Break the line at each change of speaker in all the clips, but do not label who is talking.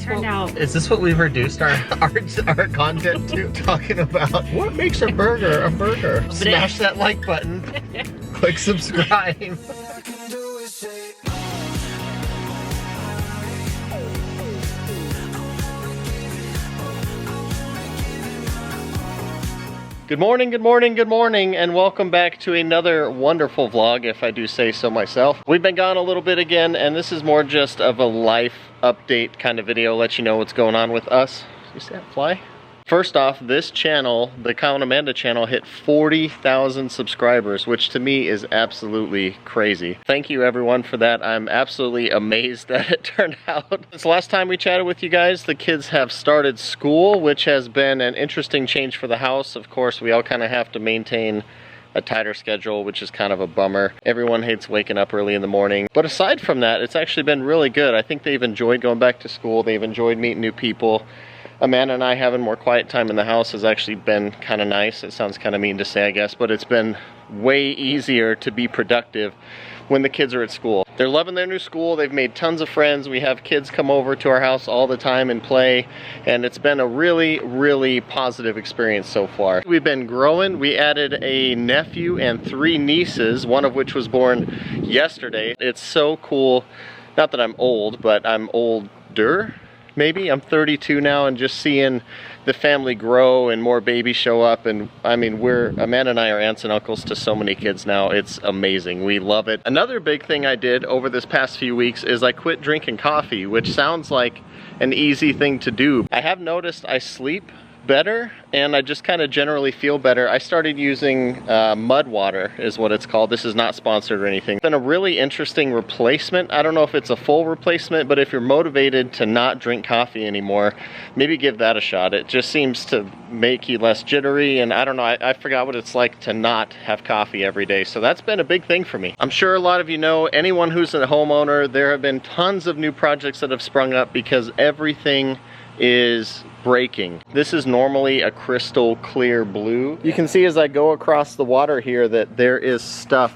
turned out.
Is this what we've reduced our content to? Talking about what makes a burger a burger. Smash that like button. Click subscribe. Good morning, good morning, good morning, and welcome back to another wonderful vlog, if I do say so myself. We've been gone a little bit again, and this is more just of a life update kind of video, let you know what's going on with us. You see that fly? First off, this channel, the Kyle and Amanda channel, hit 40,000 subscribers, which to me is absolutely crazy. Thank you everyone for that. I'm absolutely amazed that it turned out. Since the last time we chatted with you guys, the kids have started school, which has been an interesting change for the house. Of course, we all kind of have to maintain a tighter schedule, which is kind of a bummer. Everyone hates waking up early in the morning. But aside from that, it's actually been really good. I think they've enjoyed going back to school. They've enjoyed meeting new people. Amanda and I having more quiet time in the house has actually been kind of nice. It sounds kind of mean to say, I guess, but it's been way easier to be productive when the kids are at school. They're loving their new school. They've made tons of friends. We have kids come over to our house all the time and play, and it's been a really, really positive experience so far. We've been growing. We added a nephew and 3 nieces, one of which was born yesterday. It's so cool. Not that I'm old, but I'm older. Maybe I'm 32 now, and just seeing the family grow and more babies show up, and I mean, Amanda and I are aunts and uncles to so many kids now. It's amazing. We love it. Another big thing I did over this past few weeks is I quit drinking coffee, which sounds like an easy thing to do. I have noticed I sleep better, and I just kind of generally feel better. I started using mud water is what it's called. This is not sponsored or anything. It's been a really interesting replacement. I don't know if it's a full replacement, but if you're motivated to not drink coffee anymore, maybe give that a shot. It just seems to make you less jittery, and I don't know, I forgot what it's like to not have coffee every day. So that's been a big thing for me. I'm sure a lot of you know, anyone who's a homeowner, there have been tons of new projects that have sprung up because everything is breaking. This is normally a crystal clear blue. You can see as I go across the water here that there is stuff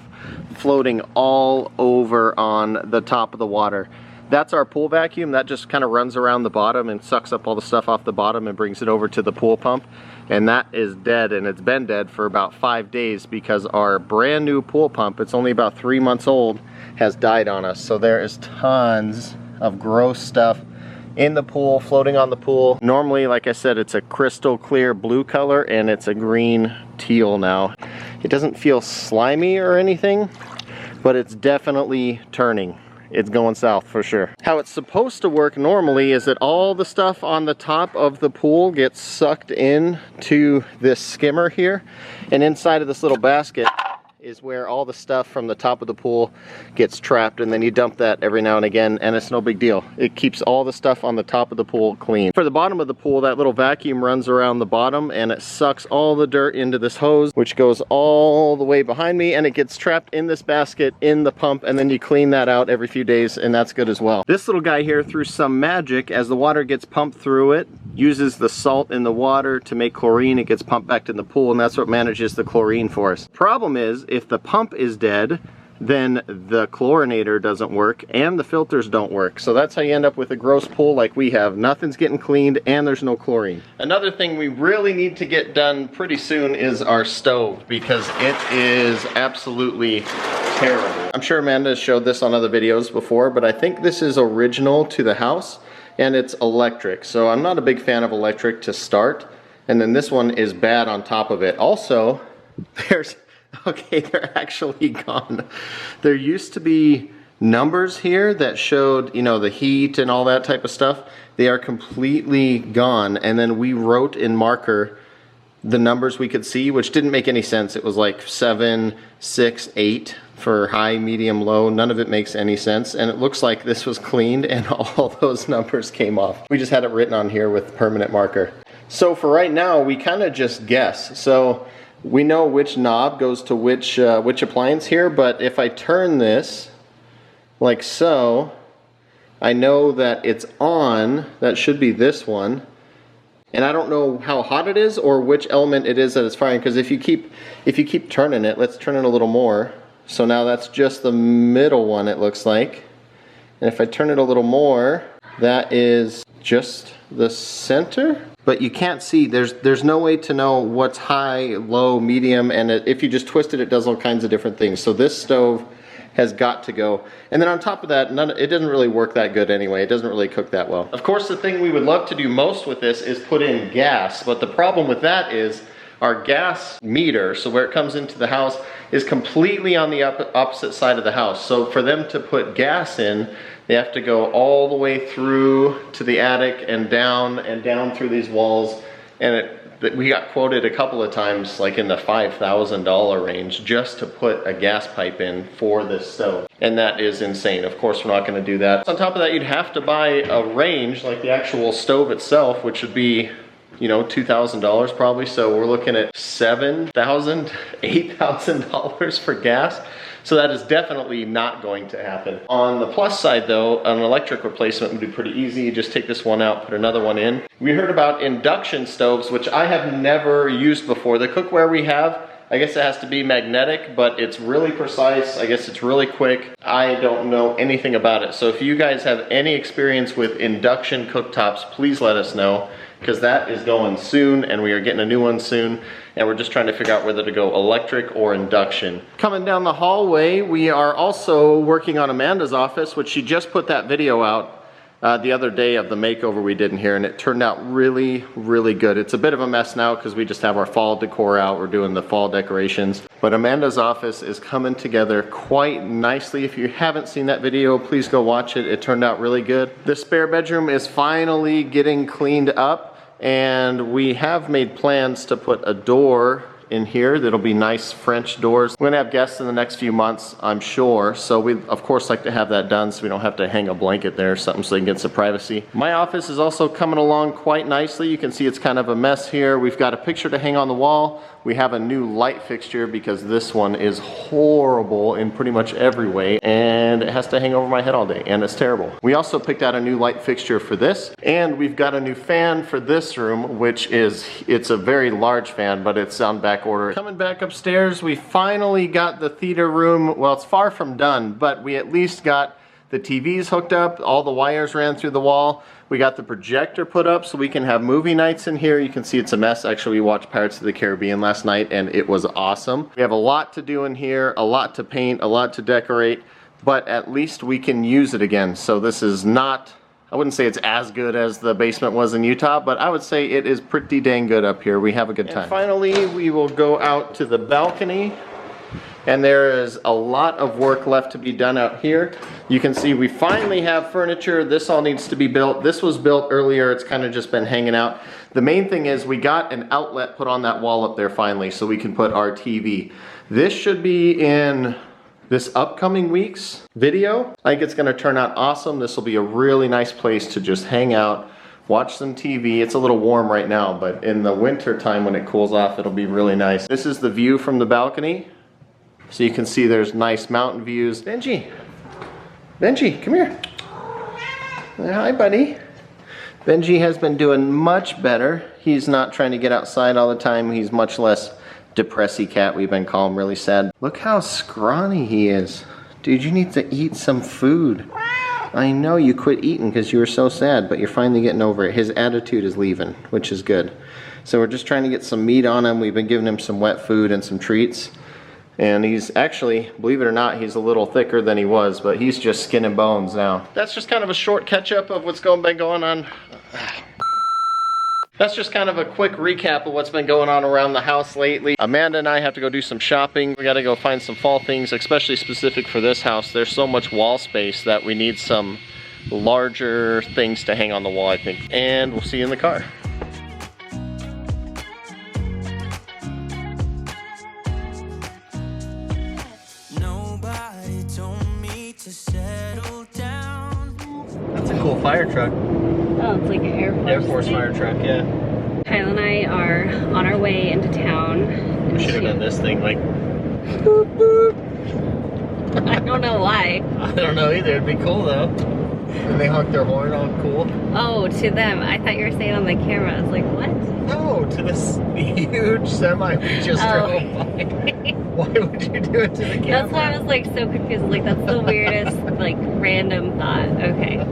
floating all over on the top of the water. That's our pool vacuum. That just kind of runs around the bottom and sucks up all the stuff off the bottom and brings it over to the pool pump. And that is dead, and it's been dead for about 5 days because our brand new pool pump, it's only about 3 months old, has died on us. So there is tons of gross stuff in the pool, floating on the pool. Normally, like I said, it's a crystal clear blue color, and it's a green teal now. It doesn't feel slimy or anything, but it's definitely turning. It's going south for sure. How it's supposed to work normally is that all the stuff on the top of the pool gets sucked in to this skimmer here, and inside of this little basket is where all the stuff from the top of the pool gets trapped, and then you dump that every now and again, and it's no big deal. It keeps all the stuff on the top of the pool clean. For the bottom of the pool, that little vacuum runs around the bottom, and it sucks all the dirt into this hose, which goes all the way behind me, and it gets trapped in this basket in the pump, and then you clean that out every few days, and that's good as well. This little guy here, through some magic, as the water gets pumped through it, uses the salt in the water to make chlorine. It gets pumped back in the pool, and that's what manages the chlorine for us. Problem is, if the pump is dead, then the chlorinator doesn't work and the filters don't work. So that's how you end up with a gross pool like we have. Nothing's getting cleaned and there's no chlorine. Another thing we really need to get done pretty soon is our stove, because it is absolutely terrible. I'm sure Amanda has showed this on other videos before, but I think this is original to the house, and it's electric. So I'm not a big fan of electric to start, and then this one is bad on top of it. Also, okay, they're actually gone. There used to be numbers here that showed, you know, the heat and all that type of stuff. They are completely gone, and then we wrote in marker the numbers we could see, which didn't make any sense. It was like 7, 6, 8 for high, medium, low. None of it makes any sense, and it looks like this was cleaned and all those numbers came off. We just had it written on here with permanent marker. So for right now, we kind of just guess. So we know which knob goes to which appliance here, but if I turn this like so, I know that it's on. That should be this one. And I don't know how hot it is or which element it is that it's firing, because if you keep turning it, let's turn it a little more. So now that's just the middle one, it looks like. And if I turn it a little more, That is just the center, but you can't see, there's no way to know what's high, low, medium, and if you just twist it, it does all kinds of different things. So this stove has got to go. And then on top of that, it doesn't really work that good anyway. It doesn't really cook that well. Of course, the thing we would love to do most with this is put in gas, but the problem with that is our gas meter, so where it comes into the house, is completely on the opposite side of the house. So for them to put gas in, they have to go all the way through to the attic and down through these walls. And we got quoted a couple of times, like in the $5,000 range, just to put a gas pipe in for this stove. And that is insane. Of course, we're not gonna do that. On top of that, you'd have to buy a range, like the actual stove itself, which would be, you know, $2,000 probably. So we're looking at $7,000, $8,000 for gas. So that is definitely not going to happen. On the plus side though, an electric replacement would be pretty easy. You just take this one out, put another one in. We heard about induction stoves, which I have never used before. The cookware we have, I guess it has to be magnetic, but it's really precise. I guess it's really quick. I don't know anything about it. So if you guys have any experience with induction cooktops, please let us know, because that is going soon and we are getting a new one soon, and we're just trying to figure out whether to go electric or induction. Coming down the hallway, we are also working on Amanda's office, which she just put that video out the other day of the makeover we did in here, and it turned out really, really good. It's a bit of a mess now because we just have our fall decor out. We're doing the fall decorations. But Amanda's office is coming together quite nicely. If you haven't seen that video, please go watch it. It turned out really good. The spare bedroom is finally getting cleaned up, and we have made plans to put a door in here that'll be nice French doors. We're gonna have guests in the next few months, I'm sure, so we of course like to have that done so we don't have to hang a blanket there or something, so they can get some privacy. My office is also coming along quite nicely. You can see it's kind of a mess here. We've got a picture to hang on the wall. We have a new light fixture because this one is horrible in pretty much every way, and it has to hang over my head all day, and it's terrible. We also picked out a new light fixture for this, and we've got a new fan for this room, which is, it's a very large fan, but it's on back order. Coming back upstairs, we finally got the theater room. Well, it's far from done, but we at least got the TVs hooked up, all the wires ran through the wall. We got the projector put up so we can have movie nights in here. You can see it's a mess. Actually, we watched Pirates of the Caribbean last night and it was awesome. We have a lot to do in here, a lot to paint, a lot to decorate, but at least we can use it again. So this is not, I wouldn't say it's as good as the basement was in Utah, but I would say it is pretty dang good up here. We have a good time. And finally, we will go out to the balcony. And there is a lot of work left to be done out here. You can see we finally have furniture. This all needs to be built. This was built earlier. It's kind of just been hanging out. The main thing is we got an outlet put on that wall up there finally so we can put our TV. This should be in this upcoming week's video. I think it's gonna turn out awesome. This will be a really nice place to just hang out, watch some TV. It's a little warm right now, but in the winter time when it cools off, it'll be really nice. This is the view from the balcony. So you can see there's nice mountain views. Benji, come here. Hi, buddy. Benji has been doing much better. He's not trying to get outside all the time. He's much less depressy cat. We've been calling him really sad. Look how scrawny he is. Dude, you need to eat some food. I know you quit eating because you were so sad, but you're finally getting over it. His attitude is leaving, which is good. So we're just trying to get some meat on him. We've been giving him some wet food and some treats. And he's actually, believe it or not, he's a little thicker than he was, but he's just skin and bones now. That's just kind of a short catch-up of what's been going on. That's just kind of a quick recap of what's been going on around the house lately. Amanda and I have to go do some shopping. We gotta go find some fall things, especially specific for this house. There's so much wall space that we need some larger things to hang on the wall, I think. And we'll see you in the car. That's a cool fire truck.
Oh, it's like an
Air Force fire truck, yeah.
Kyle and I are on our way into town.
We should have done this thing like
boop, boop. I don't know why.
I don't know either. It'd be cool though. And they honk their horn all cool.
Oh, to them. I thought you were saying on the camera. I was like, what?
No, to this huge semi we just drove by. Why would you do it to the camera?
That's why I was like so confused. Like, that's the weirdest, like, random thought. Okay.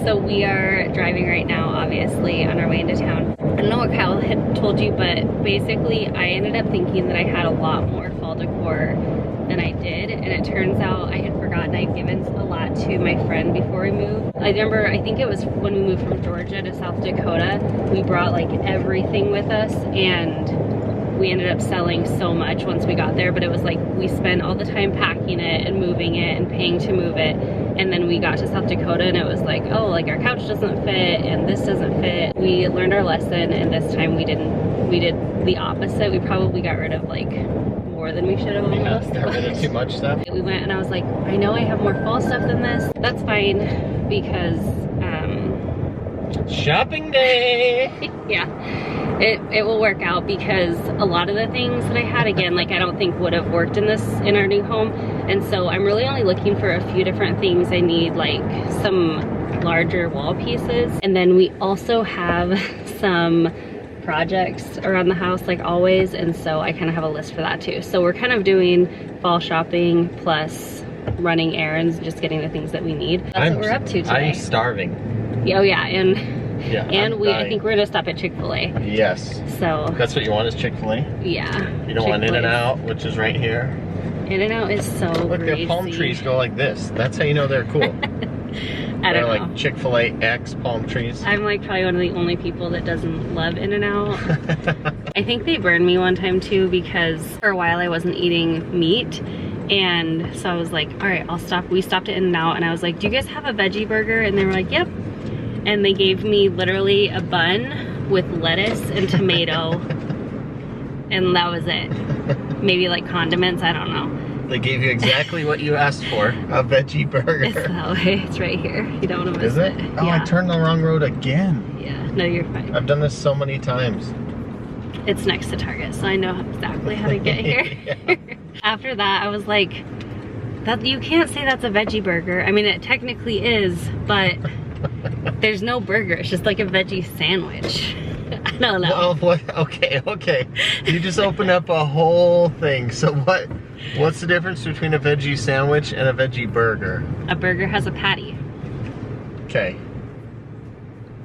So we are driving right now, obviously, on our way into town. I don't know what Kyle had told you, but basically I ended up thinking that I had a lot more fall decor than I did, and it turns out I had forgotten I'd given a lot to my friend before we moved. I remember, I think it was when we moved from Georgia to South Dakota, we brought like everything with us, and we ended up selling so much once we got there, but it was like we spent all the time packing it and moving it and paying to move it, and then we got to South Dakota and it was like, oh, like our couch doesn't fit and this doesn't fit. We learned our lesson, and this time we did the opposite. We probably got rid of like more than we should have almost.
Yeah, got rid of too much stuff.
We went and I was like, I know I have more fall stuff than this. That's fine because
shopping day.
Yeah, it will work out, because a lot of the things that I had, again, like I don't think would have worked in our new home, and so I'm really only looking for a few different things. I need like some larger wall pieces, and then we also have some projects around the house like always, and so I kind of have a list for that too. So we're kind of doing fall shopping plus running errands, just getting the things that we need. That's what we're up to today.
I'm starving.
Oh yeah, and I think we're gonna stop at Chick-fil-A.
Yes.
So
that's what you want, is Chick-fil-A?
Yeah.
You don't want In-N-Out, which is right here.
In-N-Out is so
Look,
greasy.
their palm trees go like this. That's how you know they're cool.
I don't know.
Like Chick-fil-A X palm trees.
I'm like probably one of the only people that doesn't love In-N-Out. I think they burned me one time too, because for a while I wasn't eating meat. And so I was like, all right, I'll stop. We stopped at In-N-Out and I was like, do you guys have a veggie burger? And they were like, yep. And they gave me literally a bun with lettuce and tomato. And that was it. Maybe like condiments, I don't know.
They gave you exactly what you asked for, a veggie burger.
It's that way, it's right here. You don't want to miss it.
Oh,
yeah.
I turned the wrong road again.
Yeah, no, you're fine.
I've done this so many times.
It's next to Target, so I know exactly how to get here. After that, I was like, that you can't say that's a veggie burger. I mean, it technically is, but there's no burger. It's just like a veggie sandwich. I don't know.
Well, what? Okay. You just opened up a whole thing. So what's the difference between a veggie sandwich and a veggie burger?
A burger has a patty.
Okay.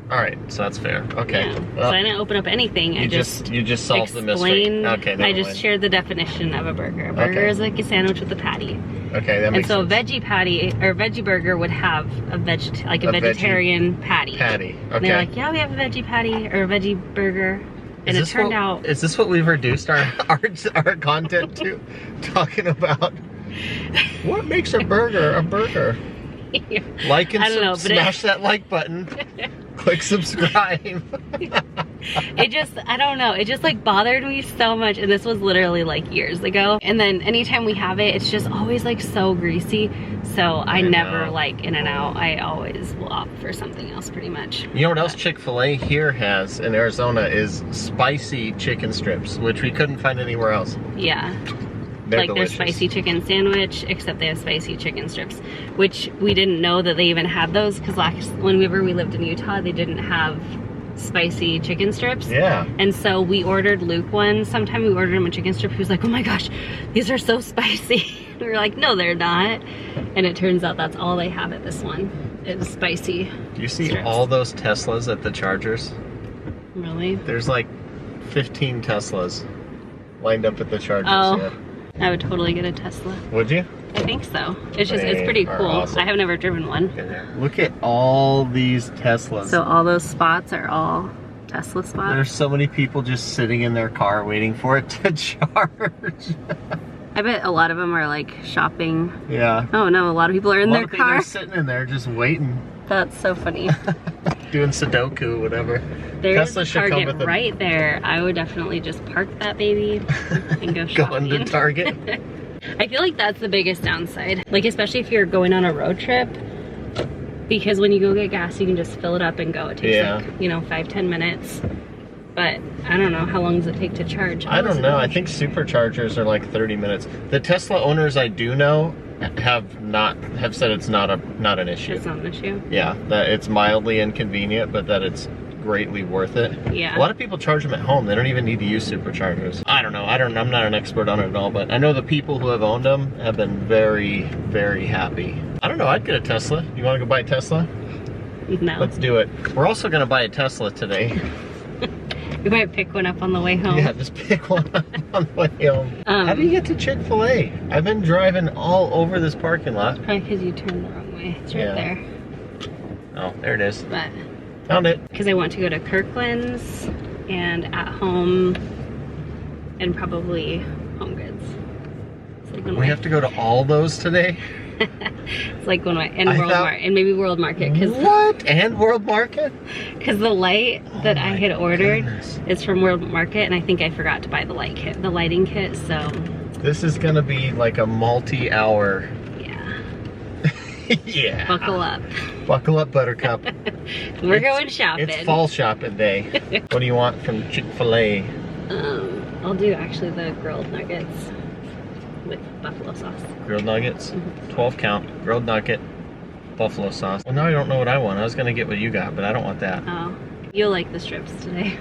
All right, so that's fair. Okay.
Yeah.
Well,
so I didn't open up anything.
you just solved the mystery. Okay,
I just shared the definition of a burger. A burger is like a sandwich with a patty.
Okay, that makes sense.
And so a veggie patty or veggie burger would have a vegetarian patty.
Patty. Okay.
And they're like, yeah, we have a veggie patty or a veggie burger. And it turned out.
Is this what we've reduced our content to? Talking about what makes a burger a burger? Like and smash that like button. Click subscribe.
It just, I don't know, it just like bothered me so much, and this was literally like years ago. And then anytime we have it, it's just always like so greasy. So I never like In-N-Out. I always will opt for something else pretty much.
You know what else Chick-fil-A here has in Arizona is spicy chicken strips, which we couldn't find anywhere else.
Yeah.
They're
like
delicious.
their spicy chicken sandwich, except they have spicy chicken strips, which we didn't know that they even had those, because whenever we lived in Utah, they didn't have spicy chicken strips.
Yeah.
And so we ordered Luke one. Sometime we ordered him a chicken strip. He was like, oh my gosh, these are so spicy. And we were like, no, they're not. And it turns out that's all they have at this one. It's spicy.
Do you see
strips.
all those Teslas at the Chargers?
Really?
There's like 15 Teslas lined up at the Chargers.
Oh.
Yeah.
I would totally get a Tesla.
Would you?
I think so. It's just, it's pretty cool.
Awesome.
I have never driven one.
Look at all these Teslas.
So all those spots are all Tesla spots?
There's so many people just sitting in their car waiting for it to charge.
I bet a lot of them are like shopping.
Yeah.
Oh no, a lot of people are in their car.
They're sitting in there just waiting.
That's so funny.
Doing Sudoku, whatever.
There's
Tesla
a
should come
Target
with
right there. I would definitely just park that baby and go shopping.
Go into Target.
I feel like that's the biggest downside. Like especially if you're going on a road trip, because when you go get gas, you can just fill it up and go. It takes like, you know, 5-10 minutes. But I don't know, how long does it take to charge?
I don't know. I think superchargers are like 30 minutes. The Tesla owners I do know have said it's not an issue.
It's not an issue?
Yeah, that it's mildly inconvenient, but that it's greatly worth it.
Yeah.
A lot of people charge them at home. They don't even need to use superchargers. I don't know. I'm not an expert on it at all, but I know the people who have owned them have been very, very happy. I don't know. I'd get a Tesla. You want to go buy a Tesla?
No.
Let's do it. We're also gonna buy a Tesla today.
We might pick one up on the way home.
Yeah, just pick one up on the way home. How do you get to Chick-fil-A? I've been driving all over this parking lot.
Probably because you turned the wrong way. It's right there.
Oh, there it is.
But
found it.
Because I want to go to Kirkland's and At Home and probably Home Goods. Like
we have to go to all those today?
It's like one of my, and and maybe World Market.
What? And World Market?
Because the light that I had ordered is from World Market, and I think I forgot to buy the light kit, the lighting kit, so.
This is gonna be like a multi-hour.
Yeah.
Yeah.
Buckle up.
Buckle up, Buttercup.
We're going shopping.
It's fall shopping day. What do you want from Chick-fil-A?
I'll do actually the grilled nuggets with buffalo sauce.
Grilled nuggets? 12 count, grilled nugget, buffalo sauce. Well, now I don't know what I want. I was gonna get what you got, but I don't want that.
Oh, you'll like the strips today.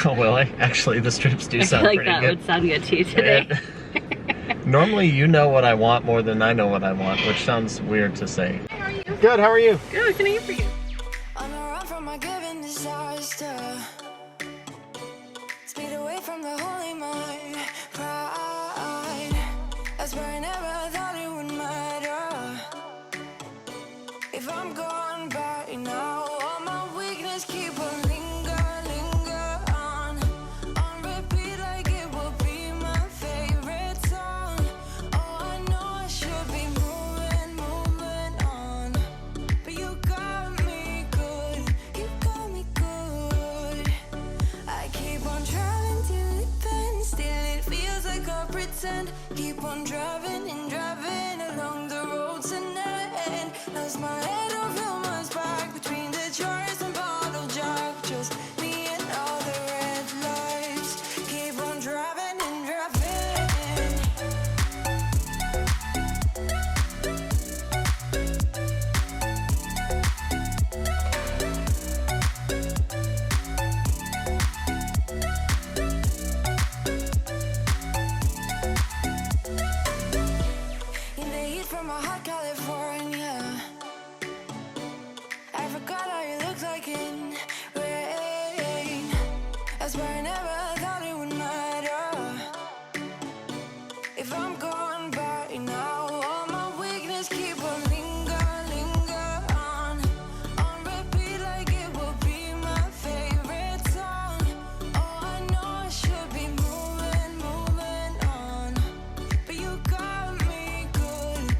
Oh, will I? Actually, the strips do sound pretty good.
I feel like that would sound good to you today.
Normally, you know what I want more than I know what I want, which sounds weird to say.
Hey, how are you?
Good, how are you?
Good, what can I get for you?
On the run from my given disaster. Speed away from the holy mind. Pride. That's where I never thought it would matter. If I'm gone by now, all my weakness keep on linger on repeat like it will be my favorite song. Oh, I know I should be moving on, but you got me good, I keep on driving till it bends, still it feels like I pretend. Keep on driving and driving along the road tonight. Lost my head over my back between the jars and bottle jack. Just me and all the red lights. Keep on driving and driving. In the heat from my hot California, I forgot how you look like in rain. That's why I never thought it would matter. If I'm gone by now, all my weakness keep on linger on repeat like it will be my favorite song. Oh, I know I should be moving on, but you got me good,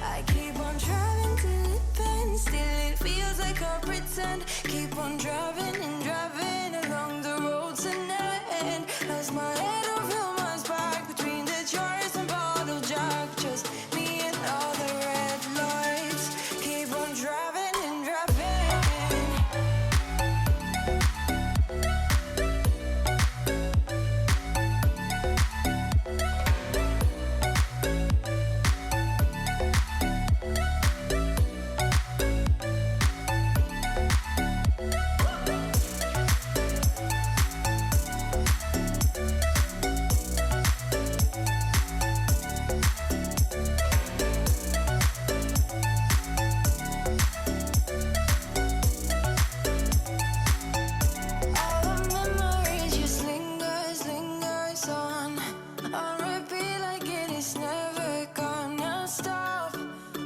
I keep on driving till it bends, still it feels like I pretend. Keep on driving and driving along the road tonight. Lost my head over my back between the jars and bottle jack. Just me and all the red lights. Keep on driving and driving. All the memories just lingers on repeat like it is never gonna stop.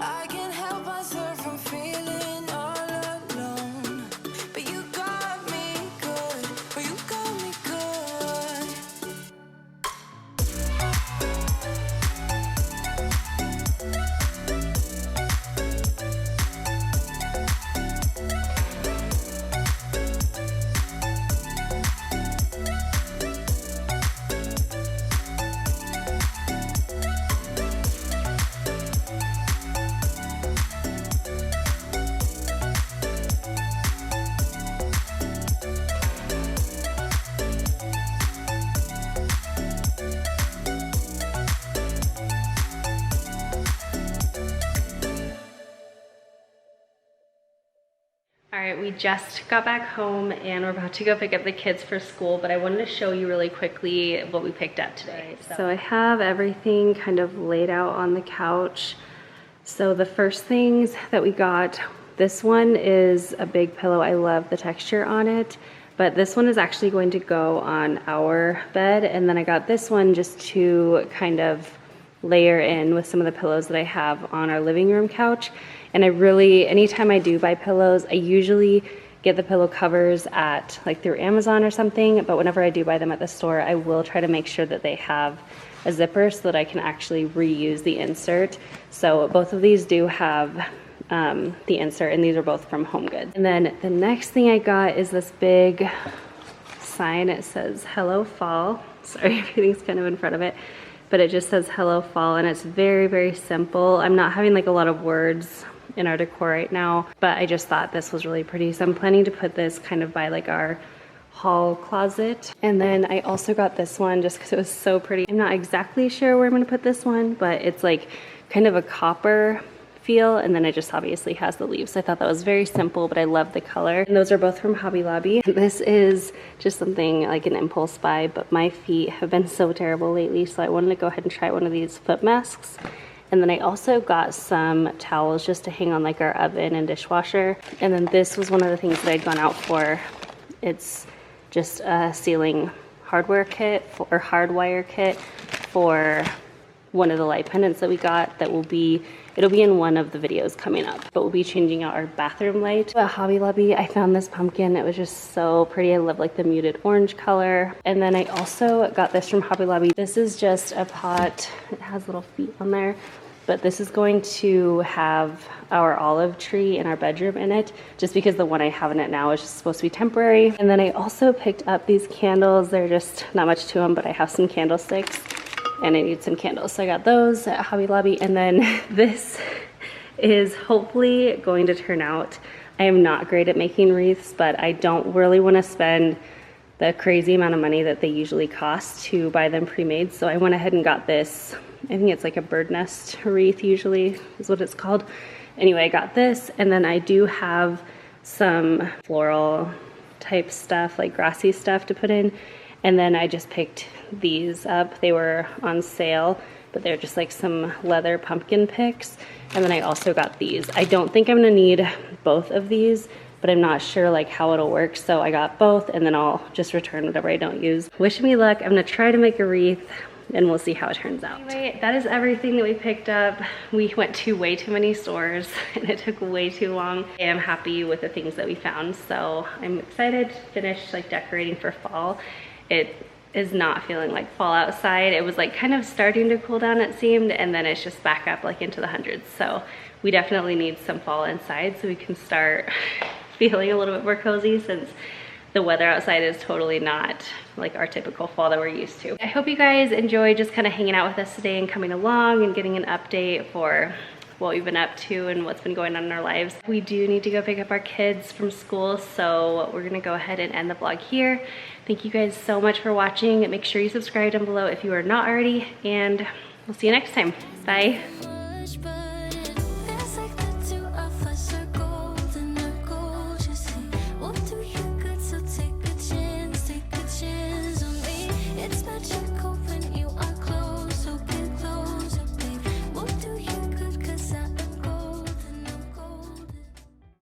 I can't help myself from feeling all alone, but you got me good,
All right, we just got back home and we're about to go pick up the kids for school, but I wanted to show you really quickly what we picked up today. So I have everything kind of laid out on the couch. So the first things that we got, this one is a big pillow. I love the texture on it, but this one is actually going to go on our bed. And then I got this one just to kind of layer in with some of the pillows that I have on our living room couch. And I really, anytime I do buy pillows, I usually get the pillow covers at like through Amazon or something, but whenever I do buy them at the store, I will try to make sure that they have a zipper so that I can actually reuse the insert. So both of these do have the insert, and these are both from HomeGoods. And then the next thing I got is this big sign. It says Hello Fall. Sorry, everything's kind of in front of it, but it just says Hello Fall, and it's very, very simple. I'm not having like a lot of words in our decor right now, but I just thought this was really pretty. So I'm planning to put this kind of by like our hall closet. And then I also got this one just because it was so pretty. I'm not exactly sure where I'm gonna put this one, but it's like kind of a copper feel, and then it just obviously has the leaves. So I thought that was very simple, but I love the color. And those are both from Hobby Lobby. This is just something like an impulse buy, but my feet have been so terrible lately, so I wanted to go ahead and try one of these foot masks. And then I also got some towels just to hang on like our oven and dishwasher. And then this was one of the things that I'd gone out for. It's just a ceiling hardware kit or hardwire kit for one of the light pendants that we got that it'll be in one of the videos coming up, but we'll be changing out our bathroom light. At Hobby Lobby, I found this pumpkin. It was just so pretty. I love like the muted orange color. And then I also got this from Hobby Lobby. This is just a pot. It has little feet on there, but this is going to have our olive tree in our bedroom in it, just because the one I have in it now is just supposed to be temporary. And then I also picked up these candles. They're just not much to them, but I have some candlesticks and I need some candles. So I got those at Hobby Lobby. And then this is hopefully going to turn out. I am not great at making wreaths, but I don't really want to spend the crazy amount of money that they usually cost to buy them pre-made. So I went ahead and got this. I think it's like a bird nest wreath usually is what it's called. Anyway, I got this, and then I do have some floral type stuff, like grassy stuff to put in. And then I just picked these up. They were on sale, but they're just like some leather pumpkin picks. And then I also got these. I don't think I'm gonna need both of these, but I'm not sure like how it'll work. So I got both, and then I'll just return whatever I don't use. Wish me luck. I'm gonna try to make a wreath, and we'll see how it turns out. Anyway, that is everything that we picked up. We went to way too many stores and it took way too long. I am happy with the things that we found, so I'm excited to finish like decorating for fall. It is not feeling like fall outside. It was like kind of starting to cool down, it seemed, and then it's just back up like into the hundreds. So we definitely need some fall inside so we can start feeling a little bit more cozy, since the weather outside is totally not like our typical fall that we're used to. I hope you guys enjoyed just kind of hanging out with us today and coming along and getting an update for what we've been up to and what's been going on in our lives. We do need to go pick up our kids from school, so we're gonna go ahead and end the vlog here. Thank you guys so much for watching. Make sure you subscribe down below if you are not already, and we'll see you next time. Bye.